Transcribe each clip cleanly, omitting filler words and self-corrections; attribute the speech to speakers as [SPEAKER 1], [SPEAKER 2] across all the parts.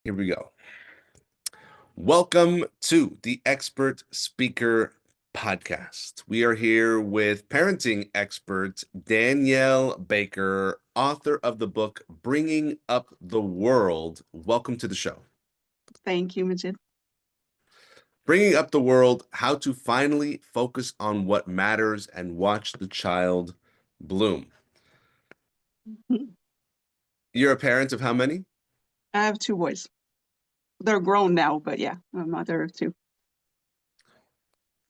[SPEAKER 1] Here we go. Welcome to the Expert Speaker Podcast. We are here with parenting expert Danielle Baker, author of the book Bringing Up the World. Welcome to the show.
[SPEAKER 2] Thank you, Majeed.
[SPEAKER 1] Bringing Up the World, how to finally focus on what matters and watch the child bloom. You're a parent of how many?
[SPEAKER 2] I have two boys. They're grown now, but yeah, I'm a mother of two.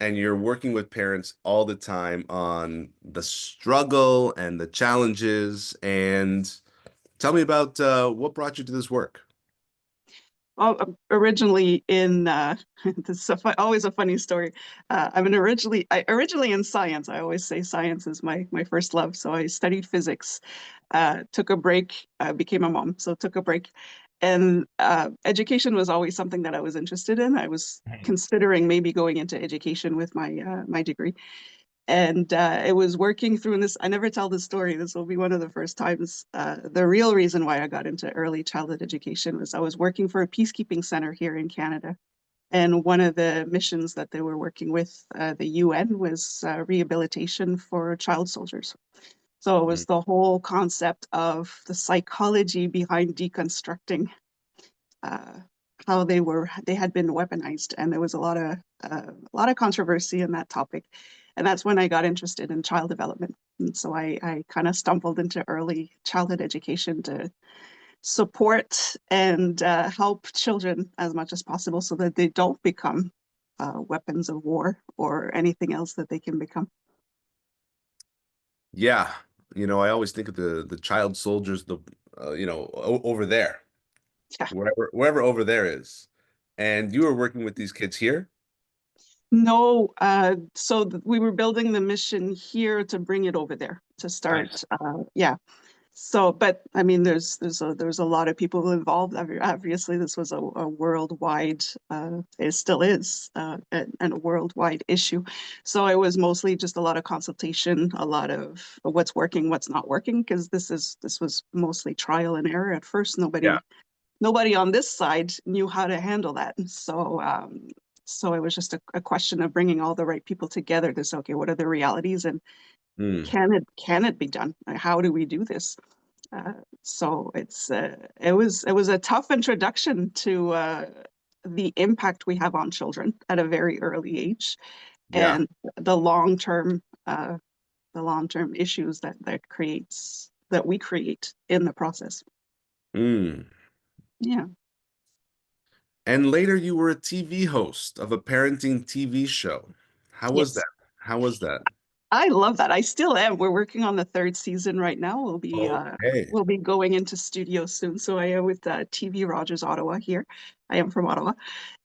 [SPEAKER 1] And you're working with parents all the time on the struggle and the challenges. And tell me about what brought you to this work.
[SPEAKER 2] Well, originally in this is always a funny story. I originally in science. I always say science is my first love. So I studied physics, took a break, became a mom, so took a break, and education was always something that I was interested in. I was considering maybe going into education with my degree. And it was working through this. I never tell this story. This will be one of the first times. The real reason why I got into early childhood education was I was working for a peacekeeping center here in Canada. And one of the missions that they were working with, the UN, was rehabilitation for child soldiers. So it was
[SPEAKER 1] Mhm.
[SPEAKER 2] the whole concept of the psychology behind deconstructing uh, how they had been weaponized, and there was a lot of controversy in that topic, and that's when I got interested in child development. And so I kind of stumbled into early childhood education to support and help children as much as possible so that they don't become weapons of war or anything else that they can become.
[SPEAKER 1] Yeah, I always think of the child soldiers, over there,
[SPEAKER 2] Yeah.
[SPEAKER 1] wherever over there is. And you were working with these kids here?
[SPEAKER 2] No, we were building the mission here to bring it over there to
[SPEAKER 1] Nice.
[SPEAKER 2] start. Yeah. So, but I mean, there's a lot of people involved. Obviously, this was a worldwide, it still is, and a worldwide issue. So it was mostly just a lot of consultation, a lot of what's working, what's not working, because this was mostly trial and error at first.
[SPEAKER 1] Yeah.
[SPEAKER 2] Nobody on this side knew how to handle that. So it was just a question of bringing all the right people together to say, okay, what are the realities and
[SPEAKER 1] Mm.
[SPEAKER 2] can it be done? How do we do this? Uh, it was a tough introduction to the impact we have on children at a very early age,
[SPEAKER 1] Yeah.
[SPEAKER 2] and the long term issues that we create in the process.
[SPEAKER 1] Mm.
[SPEAKER 2] Yeah.
[SPEAKER 1] And later you were a TV host of a parenting TV show. How was
[SPEAKER 2] Yes.
[SPEAKER 1] that? How was that?
[SPEAKER 2] I love that. I still am. We're working on the third season right now.
[SPEAKER 1] Okay.
[SPEAKER 2] We'll be going into studio soon. So I am with TV Rogers Ottawa here. I am from Ottawa,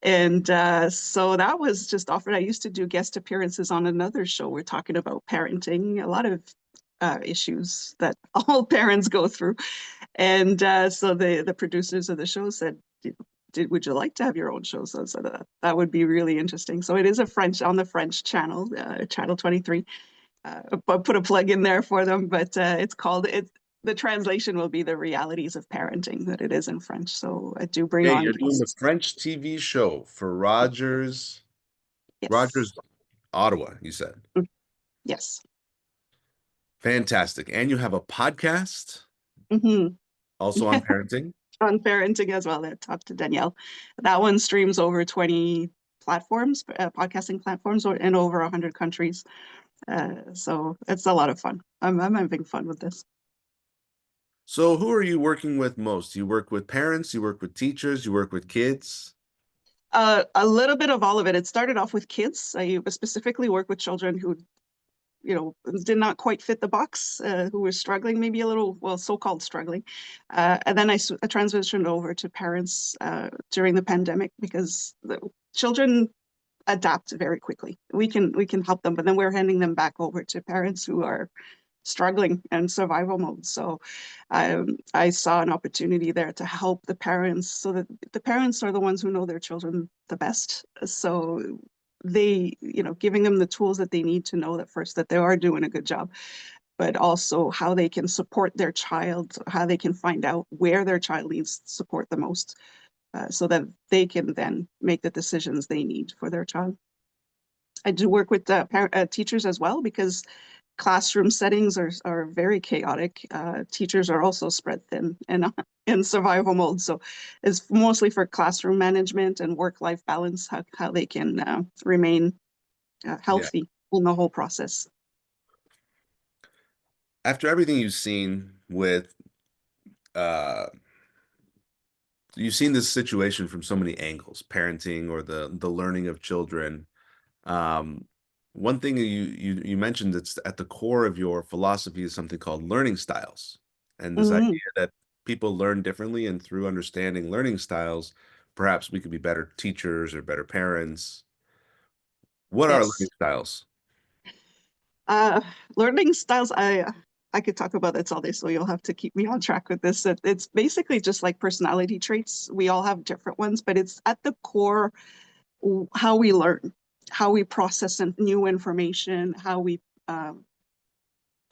[SPEAKER 2] and so that was just offered. I used to do guest appearances on another show. We're talking about parenting, a lot of issues that all parents go through, and so the producers of the show said, would you like to have your own show? So, that would be really interesting. So it is a French on the French channel, channel 23. Put a plug in there for them, but the translation will be the realities of parenting, that it is in French. So I do bring
[SPEAKER 1] Okay,
[SPEAKER 2] on
[SPEAKER 1] you're doing the
[SPEAKER 2] guests.
[SPEAKER 1] French TV show for
[SPEAKER 2] Yes.
[SPEAKER 1] Rogers Ottawa, you said.
[SPEAKER 2] Mm, yes.
[SPEAKER 1] Fantastic. And you have a podcast
[SPEAKER 2] Hmm.
[SPEAKER 1] also on parenting.
[SPEAKER 2] On parenting as well. I talked to Danielle. That one streams over 20 platforms, podcasting platforms, in over 100 countries. So it's a lot of fun. I'm having fun with this.
[SPEAKER 1] So who are you working with most? You work with parents, you work with teachers, you work with kids.
[SPEAKER 2] A little bit of all of it. It started off with kids. I specifically work with children who, did not quite fit the box, who were struggling, maybe a little, well, so-called struggling. And then I transitioned over to parents during the pandemic because the children adapt very quickly. We can help them, but then we're handing them back over to parents who are struggling and survival mode. So I saw an opportunity there to help the parents so that the parents are the ones who know their children the best. So giving them the tools that they need to know that first that they are doing a good job, but also how they can support their child, how they can find out where their child needs support the most. so that they can then make the decisions they need for their child. I do work with teachers as well because classroom settings are very chaotic. Teachers are also spread thin and in survival mode. So it's mostly for classroom management and work-life balance, how they can remain
[SPEAKER 1] Yeah.
[SPEAKER 2] healthy in the whole process.
[SPEAKER 1] After everything you've seen with uh you've seen this situation from so many angles, parenting or the learning of children. Um, one thing you mentioned that's at the core of your philosophy is something called learning styles, and this
[SPEAKER 2] Mhm.
[SPEAKER 1] idea that people learn differently, and through understanding learning styles, perhaps we could be better teachers or better parents. What are learning
[SPEAKER 2] Yes.
[SPEAKER 1] styles?
[SPEAKER 2] Uh, Learning styles, I could talk about this all day, so you'll have to keep me on track with this. It's basically just like personality traits. We all have different ones, but it's at the core how we learn, how we process new information, how we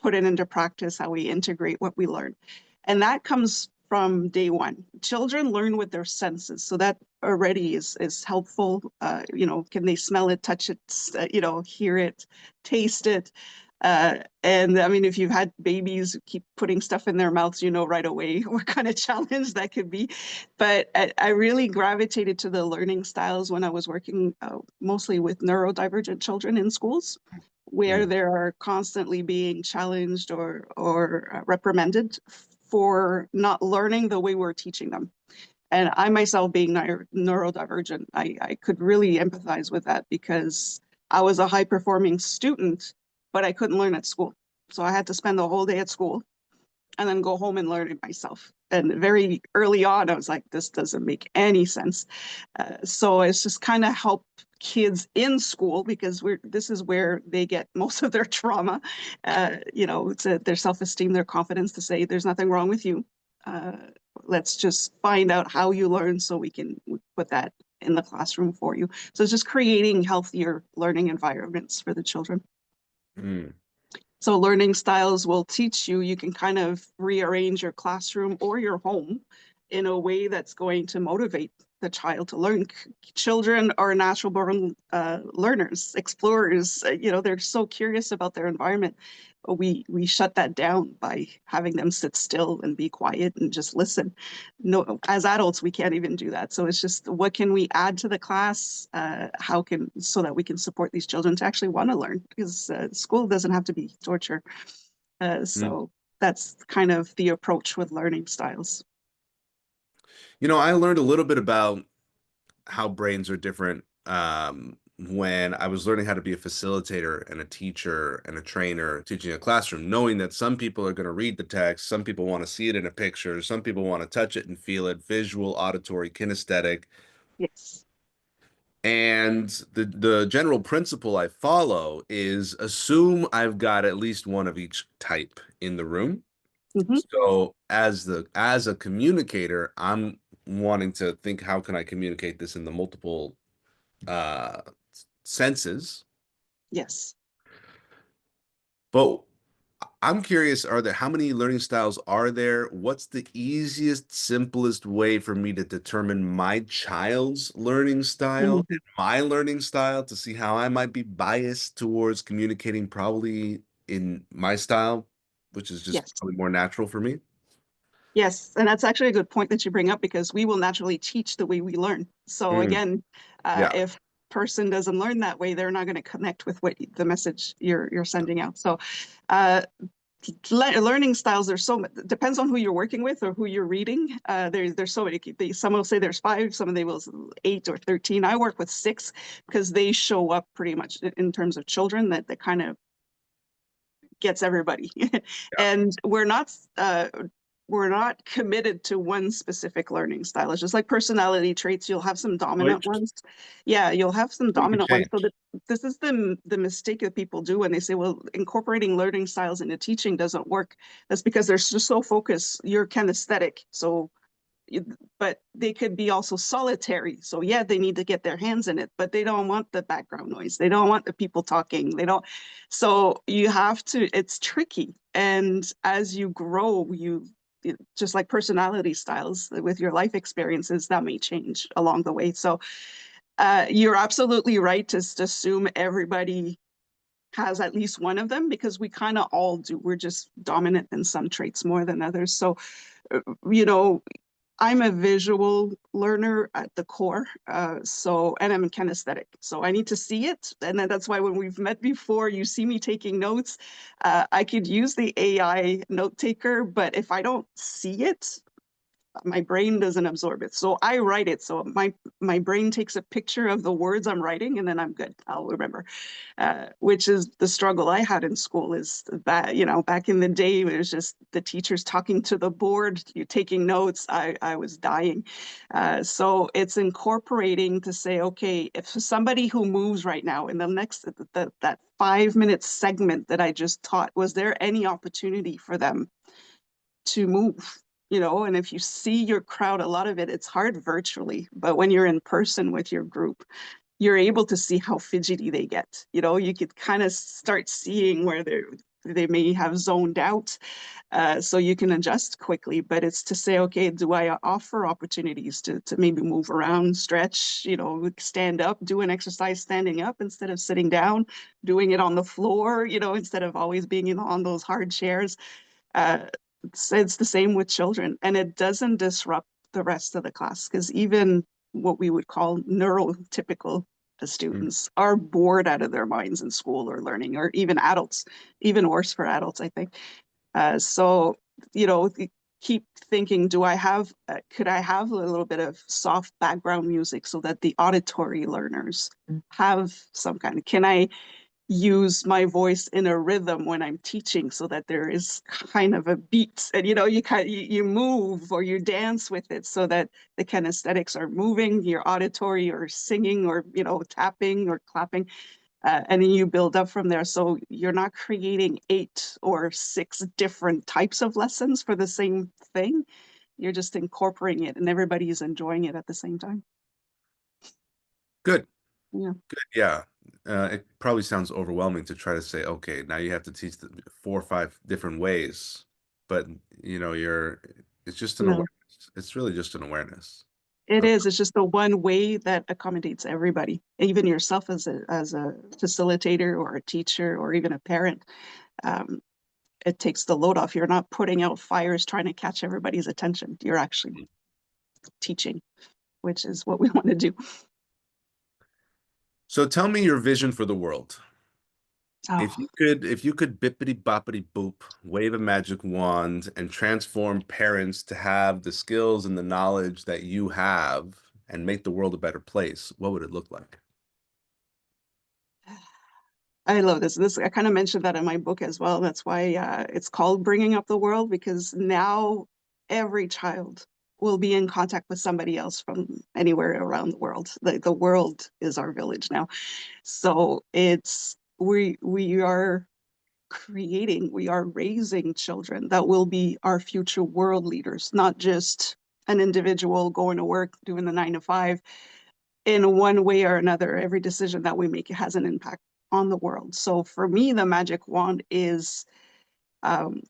[SPEAKER 2] put it into practice, how we integrate what we learn. And that comes from day one. Children learn with their senses, so that already is helpful. Can they smell it, touch it, hear it, taste it? And I mean, if you've had babies who keep putting stuff in their mouths, you know right away what kind of challenge that could be. But I really gravitated to the learning styles when I was working mostly with neurodivergent children in schools where
[SPEAKER 1] Mm,
[SPEAKER 2] they are constantly being challenged or reprimanded for not learning the way we're teaching them. And I myself being neurodivergent, I could really empathize with that because I was a high performing student, but I couldn't learn at school. So I had to spend the whole day at school and then go home and learn it myself. And very early on, I was like, this doesn't make any sense. So it's just kind of help kids in school because this is where they get most of their trauma. It's their self-esteem, their confidence to say there's nothing wrong with you. Uh, let's just find out how you learn so we can put that in the classroom for you. So it's just creating healthier learning environments for the children.
[SPEAKER 1] mm,
[SPEAKER 2] So learning styles will teach you, you can kind of rearrange your classroom or your home in a way that's going to motivate the child to learn. Children are natural born learners, explorers. They're so curious about their environment. We shut that down by having them sit still and be quiet and just listen. No, as adults, we can't even do that. So it's just what can we add to the class? How can so that we can support these children to actually want to learn because school doesn't have to be torture.
[SPEAKER 1] mm.
[SPEAKER 2] So that's kind of the approach with learning styles.
[SPEAKER 1] I learned a little bit about how brains are different when I was learning how to be a facilitator and a teacher and a trainer teaching a classroom, knowing that some people are going to read the text, some people want to see it in a picture, some people want to touch it and feel it, visual, auditory, kinesthetic.
[SPEAKER 2] Yes.
[SPEAKER 1] And the general principle I follow is assume I've got at least one of each type in the room.
[SPEAKER 2] Hmm.
[SPEAKER 1] So as a communicator, I'm wanting to think how can I communicate this in the multiple uh senses.
[SPEAKER 2] Yes.
[SPEAKER 1] But I'm curious, are there how many learning styles are there? What's the easiest, simplest way for me to determine my child's learning style and
[SPEAKER 2] Mhm.
[SPEAKER 1] my learning style to see how I might be biased towards communicating probably in my style, which is just
[SPEAKER 2] Yes.
[SPEAKER 1] probably more natural for me?
[SPEAKER 2] Yes, and that's actually a good point that you bring up because we will naturally teach the way we learn. So
[SPEAKER 1] Mm,
[SPEAKER 2] again,
[SPEAKER 1] yeah,
[SPEAKER 2] if person doesn't learn that way, they're not going to connect with what the message you're sending out. So uh, learning styles, there's so depends on who you're working with or who you're reading. There's so many. Some will say there's five, some of they will 8 or 13. I work with six because they show up pretty much in terms of children that kind of gets everybody.
[SPEAKER 1] yeah.
[SPEAKER 2] And we're not committed to one specific learning style. It's just like personality traits. You'll have some
[SPEAKER 1] Oh,
[SPEAKER 2] dominant
[SPEAKER 1] interesting.
[SPEAKER 2] ones. Yeah, you'll have some
[SPEAKER 1] So you can
[SPEAKER 2] dominant ones. So
[SPEAKER 1] change.
[SPEAKER 2] this is the mistake that people do when they say, well, incorporating learning styles into teaching doesn't work. That's because they're just so focused. You're kinesthetic. So but they could be also solitary. So yeah, they need to get their hands in it, but they don't want the background noise. They don't want the people talking. They don't. So you have to, it's tricky. And as you grow, you just like personality styles with your life experiences, that may change along the way. So you're absolutely right to assume everybody has at least one of them because we kind of all do. We're just dominant in some traits more than others. So, you know, I'm a visual learner at the core. And I'm kinesthetic. So I need to see it. And then that's why when we've met before, you see me taking notes. I could use the AI note taker, but if I don't see it, my brain doesn't absorb it. So I write it. So my brain takes a picture of the words I'm writing, and then I'm good. I'll remember. Which is the struggle I had in school is that, back in the day, it was just the teachers talking to the board, you taking notes. I was dying. So it's incorporating to say, okay, if somebody who moves right now in the next, that 5 minute segment that I just taught, was there any opportunity for them to move? And if you see your crowd, a lot of it's hard virtually, but when you're in person with your group, you're able to see how fidgety they get. You could kind of start seeing where they may have zoned out, so you can adjust quickly. But it's to say, okay, do I offer opportunities to maybe move around, stretch, stand up, do an exercise standing up instead of sitting down, doing it on the floor, instead of always being on those hard chairs. Uh, it's the same with children, and it doesn't disrupt the rest of the class because even what we would call neurotypical students are bored out of their minds in school or learning, or even adults, even worse for adults, I think. So, keep thinking, could I have a little bit of soft background music so that the auditory learners have some can I use my voice in a rhythm when I'm teaching so that there is kind of a beat, and you move or you dance with it so that the kinesthetics are moving, your auditory or singing or tapping or clapping, and then you build up from there. So you're not creating 8 or 6 different types of lessons for the same thing. You're just incorporating it, and everybody's enjoying it at the same time.
[SPEAKER 1] Good.
[SPEAKER 2] Yeah.
[SPEAKER 1] Good. Yeah. It probably sounds overwhelming to try to say, okay, now you have to teach the 4 or 5 different ways, but it's just an
[SPEAKER 2] No.
[SPEAKER 1] awareness. It's really just an awareness.
[SPEAKER 2] It
[SPEAKER 1] Of,
[SPEAKER 2] is. It's just the one way that accommodates everybody, even yourself as a facilitator or a teacher or even a parent. Um, it takes the load off. You're not putting out fires trying to catch everybody's attention. You're actually teaching, which is what we want to do.
[SPEAKER 1] so tell me your vision for the world.
[SPEAKER 2] Oh,
[SPEAKER 1] If you could bippity boppity boop, wave a magic wand and transform parents to have the skills and the knowledge that you have and make the world a better place, what would it look like?
[SPEAKER 2] I love this. I kind of mentioned that in my book as well. That's why it's called Bringing Up the World, because now every child will be in contact with somebody else from anywhere around the world. The world is our village now. So we are we are raising children that will be our future world leaders, not just an individual going to work, doing the 9 to 5. In one way or another, every decision that we make has an impact on the world. So for me, the magic wand is um,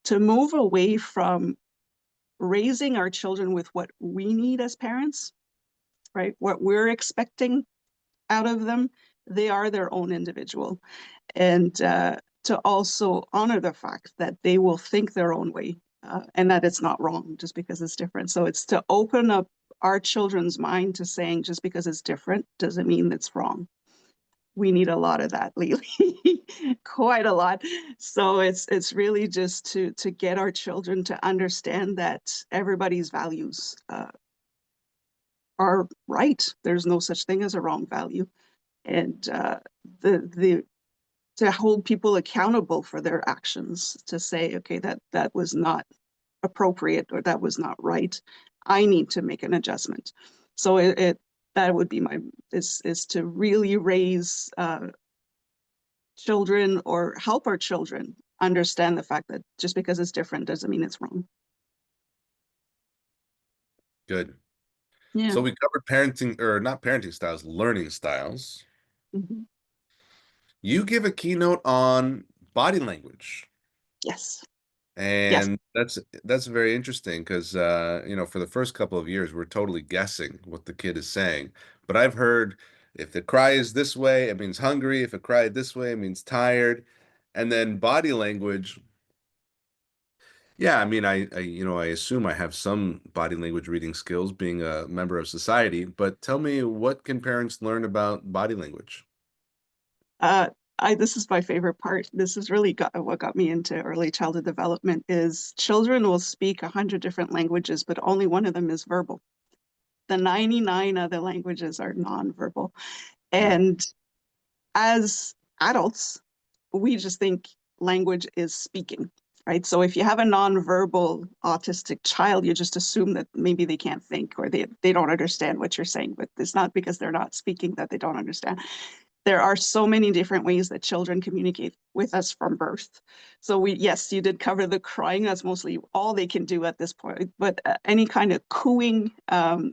[SPEAKER 2] to move away from raising our children with what we need as parents, right? What we're expecting out of them. They are their own individual. And to also honor the fact that they will think their own way, and that it's not wrong just because it's different. So it's to open up our children's mind to saying just because it's different doesn't mean it's wrong. We need a lot of that lately, quite a lot. So it's really just to get our children to understand that everybody's values are right. There's no such thing as a wrong value, and the to hold people accountable for their actions, to say, okay, that was not appropriate or that was not right. I need to make an adjustment. So it that would be my is to really raise children or help our children understand the fact that just because it's different doesn't mean it's wrong.
[SPEAKER 1] Good.
[SPEAKER 2] Yeah.
[SPEAKER 1] So we covered parenting, or not parenting styles, learning styles.
[SPEAKER 2] Mhm.
[SPEAKER 1] You give a keynote on body language.
[SPEAKER 2] Yes. Yes.
[SPEAKER 1] And that's very interesting because for the first couple of years we're totally guessing what the kid is saying. But I've heard if the cry is this way, it means hungry. If it cried this way, it means tired. And then body language. Yeah, I mean, I assume I have some body language reading skills being a member of society, but tell me, what can parents learn about body language?
[SPEAKER 2] Uh, this is my favorite part. This is really what got me into early childhood development is children will speak 100 different languages, but only one of them is verbal. The 99 other languages are nonverbal.
[SPEAKER 1] Mm.
[SPEAKER 2] And as adults, we just think language is speaking, right? So if you have a nonverbal autistic child, you just assume that maybe they can't think or they don't understand what you're saying, but it's not because they're not speaking that they don't understand. There are so many different ways that children communicate with us from birth. So yes, you did cover the crying. That's mostly all they can do at this point. But any kind of cooing,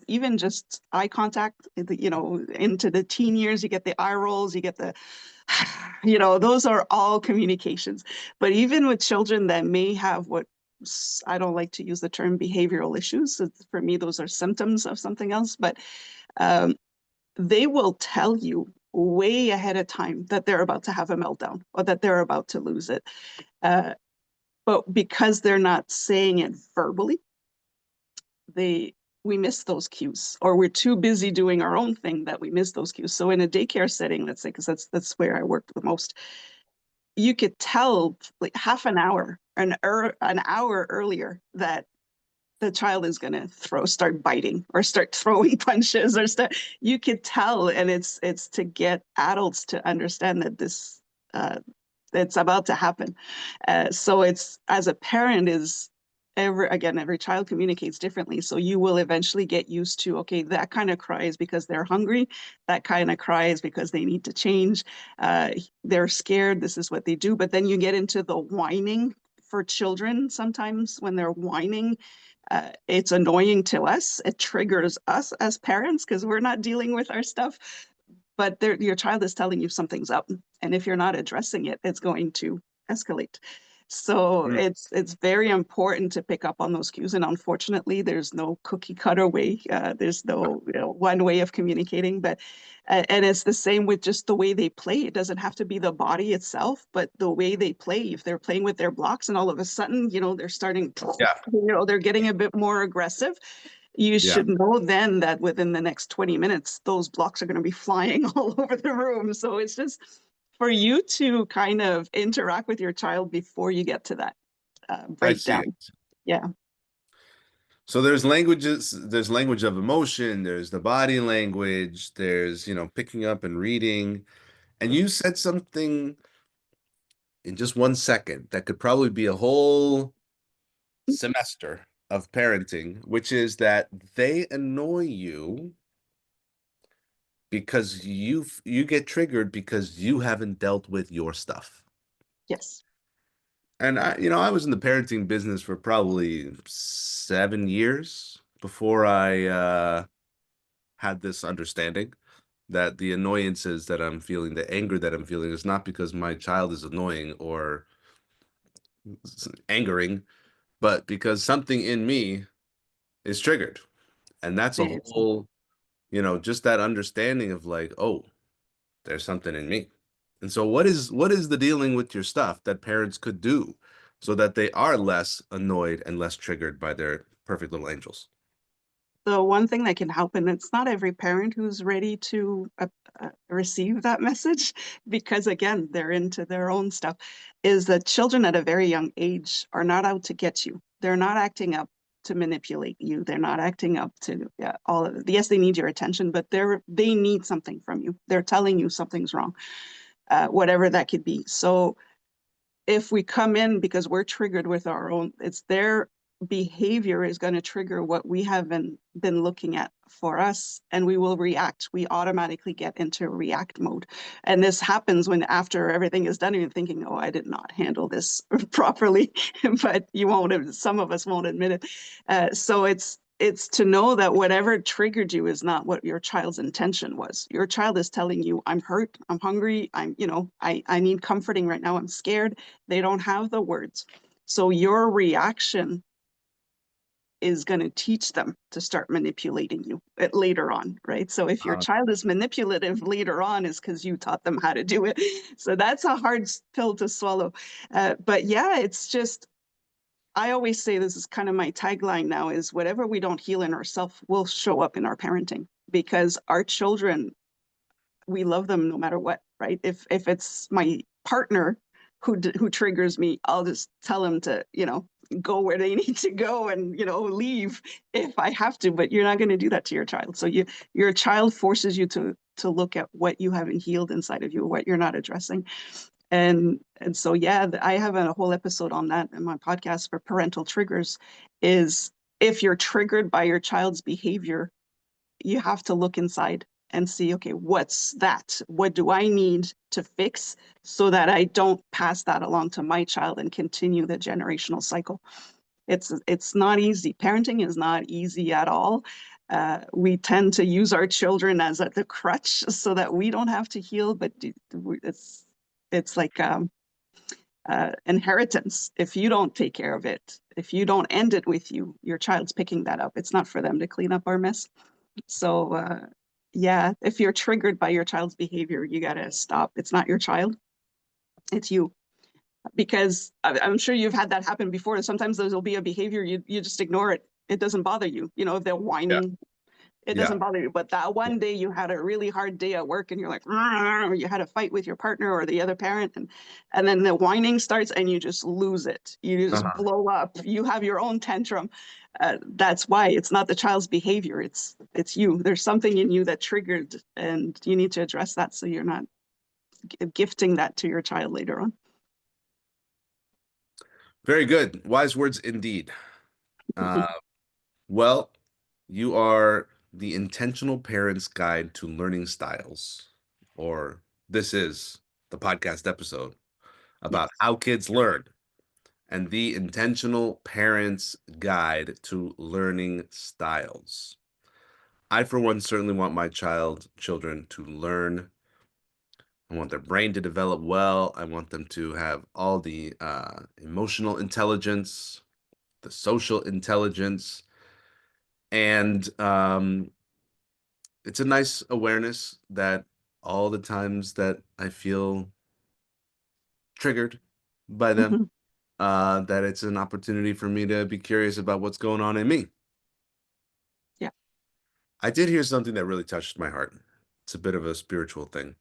[SPEAKER 2] even just eye contact, into the teen years, you get the eye rolls, you get the, those are all communications. But even with children that may have what I don't like to use the term behavioral issues. For me, those are symptoms of something else. But um, they will tell you way ahead of time that they're about to have a meltdown or that they're about to lose it. Uh, but because they're not saying it verbally, they we miss those cues, or we're too busy doing our own thing that we miss those cues. So in a daycare setting, let's say, because that's where I work the most, you could tell like half an hour, an hour earlier that the child is going to start biting or start throwing punches or start, you could tell. And it's to get adults to understand that this, uh, it's about to happen. So it's, as a parent, is every child communicates differently. So you will eventually get used to, okay, that kind of cry is because they're hungry. That kind of cry is because they need to change. Uh, they're scared. This is what they do. But then you get into the whining for children. Sometimes when they're whining, it's annoying to us. It triggers us as parents because we're not dealing with our stuff. But your child is telling you something's up, and if you're not addressing it, it's going to escalate. So
[SPEAKER 1] Mm.
[SPEAKER 2] it's very important to pick up on those cues. And unfortunately, there's no cookie cutter way. There's no one way of communicating. But and it's the same with just the way they play. It doesn't have to be the body itself, but the way they play. If they're playing with their blocks, and all of a sudden, they're starting,
[SPEAKER 1] Yeah,
[SPEAKER 2] they're getting a bit more aggressive, you
[SPEAKER 1] yeah.
[SPEAKER 2] should know then that within the next 20 minutes, those blocks are going to be flying all over the room. So it's just for you to kind of interact with your child before you get to that
[SPEAKER 1] I see
[SPEAKER 2] breakdown.
[SPEAKER 1] it.
[SPEAKER 2] Yeah.
[SPEAKER 1] So there's language of emotion, there's the body language, there's, picking up and reading. And you said something in just 1 second that could probably be a whole semester of parenting, which is that they annoy you because you get triggered because you haven't dealt with your stuff.
[SPEAKER 2] Yes.
[SPEAKER 1] And I was in the parenting business for probably 7 years before I had this understanding that the annoyances that I'm feeling, the anger that I'm feeling, is not because my child is annoying or angering, but because something in me is triggered. And that's a
[SPEAKER 2] It's
[SPEAKER 1] whole, just that understanding of like, oh, there's something in me. And so what is the dealing with your stuff that parents could do so that they are less annoyed and less triggered by their perfect little angels?
[SPEAKER 2] the one thing that can help, and it's not every parent who's ready to receive that message, because again, they're into their own stuff, is that children at a very young age are not out to get you. They're not acting up to manipulate you. They're not acting up to all of it. Yes, they need your attention, but they need something from you. They're telling you something's wrong, whatever that could be. So if we come in because we're triggered with our own, it's their behavior is going to trigger what we haven't been looking at for us, and we will react. We automatically get into react mode. And this happens when after everything is done, you're thinking, oh, I did not handle this properly, but you won't, some of us won't admit it. So it's to know that whatever triggered you is not what your child's intention was. Your child is telling you, I'm hurt, I'm hungry, I need comforting right now, I'm scared. They don't have the words. So your reaction is going to teach them to start manipulating you later on, right? So if your
[SPEAKER 1] Uh,
[SPEAKER 2] child is manipulative later on, is because you taught them how to do it. So that's a hard pill to swallow. But yeah, it's just, I always say this is kind of my tagline now is whatever we don't heal in ourselves will show up in our parenting because our children, we love them no matter what, right? If it's my partner who triggers me, I'll just tell him to, go where they need to go and, leave if I have to, but you're not going to do that to your child. So your child forces you to look at what you haven't healed inside of you, what you're not addressing. And so yeah, I have a whole episode on that in my podcast for parental triggers is if you're triggered by your child's behavior, you have to look inside and see, okay, what's that? What do I need to fix so that I don't pass that along to my child and continue the generational cycle? It's not easy. Parenting is not easy at all. We tend to use our children as the crutch so that we don't have to heal, but it's like inheritance. If you don't take care of it, if you don't end it with you, your child's picking that up. It's not for them to clean up our mess. So, yeah, if you're triggered by your child's behavior, you got to stop. It's not your child, it's you. Because I'm sure you've had that happen before. Sometimes there'll be a behavior, you just ignore it. It doesn't bother you. If they're
[SPEAKER 1] yeah,
[SPEAKER 2] whining, it
[SPEAKER 1] yeah.
[SPEAKER 2] doesn't bother you. But that one day you had a really hard day at work and you're like, or you had a fight with your partner or the other parent, and then the whining starts and you just lose it. You just
[SPEAKER 1] Uh-huh.
[SPEAKER 2] blow up. You have your own tantrum. That's why it's not the child's behavior. It's you. There's something in you that triggered, and you need to address that so you're not gifting that to your child later on.
[SPEAKER 1] Very good. Wise words indeed. Uh, well, you are the intentional parent's guide to learning styles, or this is the podcast episode about
[SPEAKER 2] Yes.
[SPEAKER 1] how kids learn and the intentional parent's guide to learning styles. I, for one, certainly want my children to learn. I want their brain to develop well. I want them to have all the emotional intelligence, the social intelligence, and it's a nice awareness that all the times that I feel triggered by them,
[SPEAKER 2] Mhm.
[SPEAKER 1] that it's an opportunity for me to be curious about what's going on in me.
[SPEAKER 2] Yeah.
[SPEAKER 1] I did hear something that really touched my heart. It's a bit of a spiritual thing.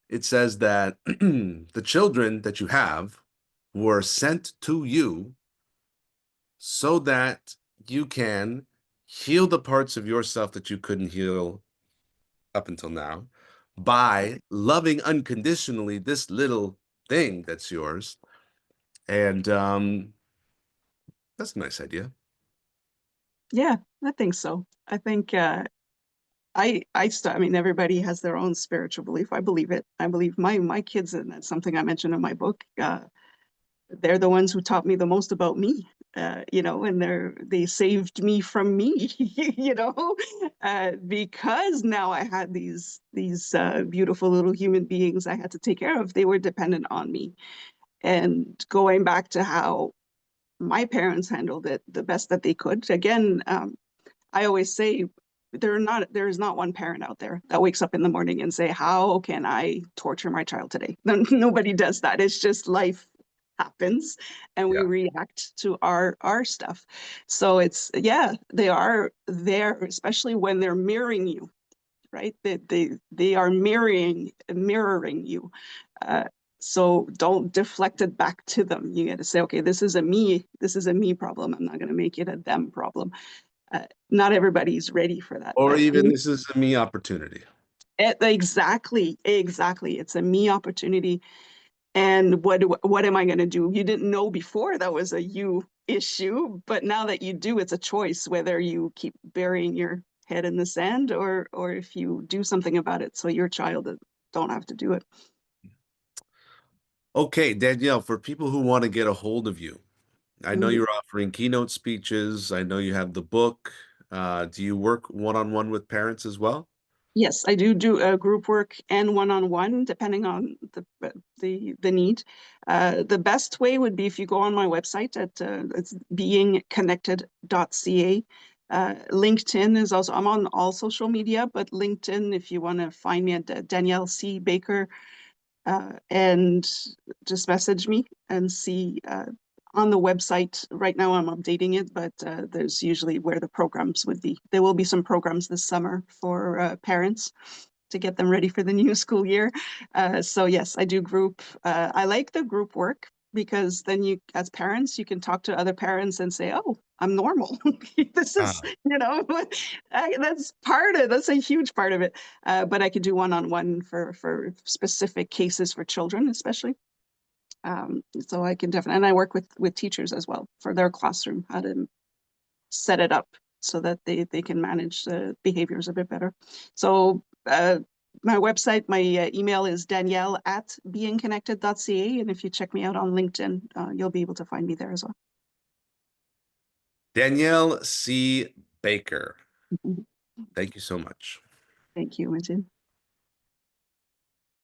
[SPEAKER 1] It says that the children that you have were sent to you so that you can heal the parts of yourself that you couldn't heal up until now by loving unconditionally this little thing that's yours. And that's a nice idea.
[SPEAKER 2] Yeah, I think so. I think I mean everybody has their own spiritual belief. I believe it. I believe my kids, and that's something I mentioned in my book. They're the ones who taught me the most about me. And they saved me from me. Because now I had these beautiful little human beings I had to take care of. They were dependent on me. And going back to how my parents handled it the best that they could. Again, I always say there is not one parent out there that wakes up in the morning and say, how can I torture my child today? Nobody does that. It's just life happens and we
[SPEAKER 1] Yeah.
[SPEAKER 2] react to our stuff. So it's yeah, they are there, especially when they're mirroring you, right? They are mirroring you. Uh, so don't deflect it back to them. You got to say, okay, this is a me problem. I'm not going to make it a them problem. Not everybody's ready for that,
[SPEAKER 1] Or
[SPEAKER 2] but
[SPEAKER 1] even this is a me opportunity.
[SPEAKER 2] exactly. It's a me opportunity. And what am I going to do? You didn't know before that was a you issue, but now that you do, it's a choice whether you keep burying your head in the sand or if you do something about it so your child don't have to do it.
[SPEAKER 1] Okay, Danielle, for people who want to get a hold of you, I know
[SPEAKER 2] Mhm.
[SPEAKER 1] you're offering keynote speeches. I know you have the book. Do you work one-on-one with parents as well?
[SPEAKER 2] Yes, I do group work and one-on-one, depending on the need. The best way would be if you go on my website at it's beingconnected.ca. LinkedIn is also, I'm on all social media, but LinkedIn, if you want to find me at Danielle C Baker, and just message me and see on the website. Right now I'm updating it, but there's usually where the programs would be. There will be some programs this summer for parents to get them ready for the new school year. So yes, I do group. I like the group work because then you, as parents, you can talk to other parents and say, "Oh, I'm normal. This is,
[SPEAKER 1] Ah,
[SPEAKER 2] that's part of, that's a huge part of it." But I could do one-on-one for specific cases for children, especially. So I can definitely, and I work with teachers as well for their classroom, how to set it up so that they can manage the behaviors a bit better. So my website, my email is Danielle at beingconnected.ca. And if you check me out on LinkedIn, you'll be able to find me there as well.
[SPEAKER 1] Danielle C. Baker.
[SPEAKER 2] Mhm.
[SPEAKER 1] Thank you so much.
[SPEAKER 2] Thank you, Majeed.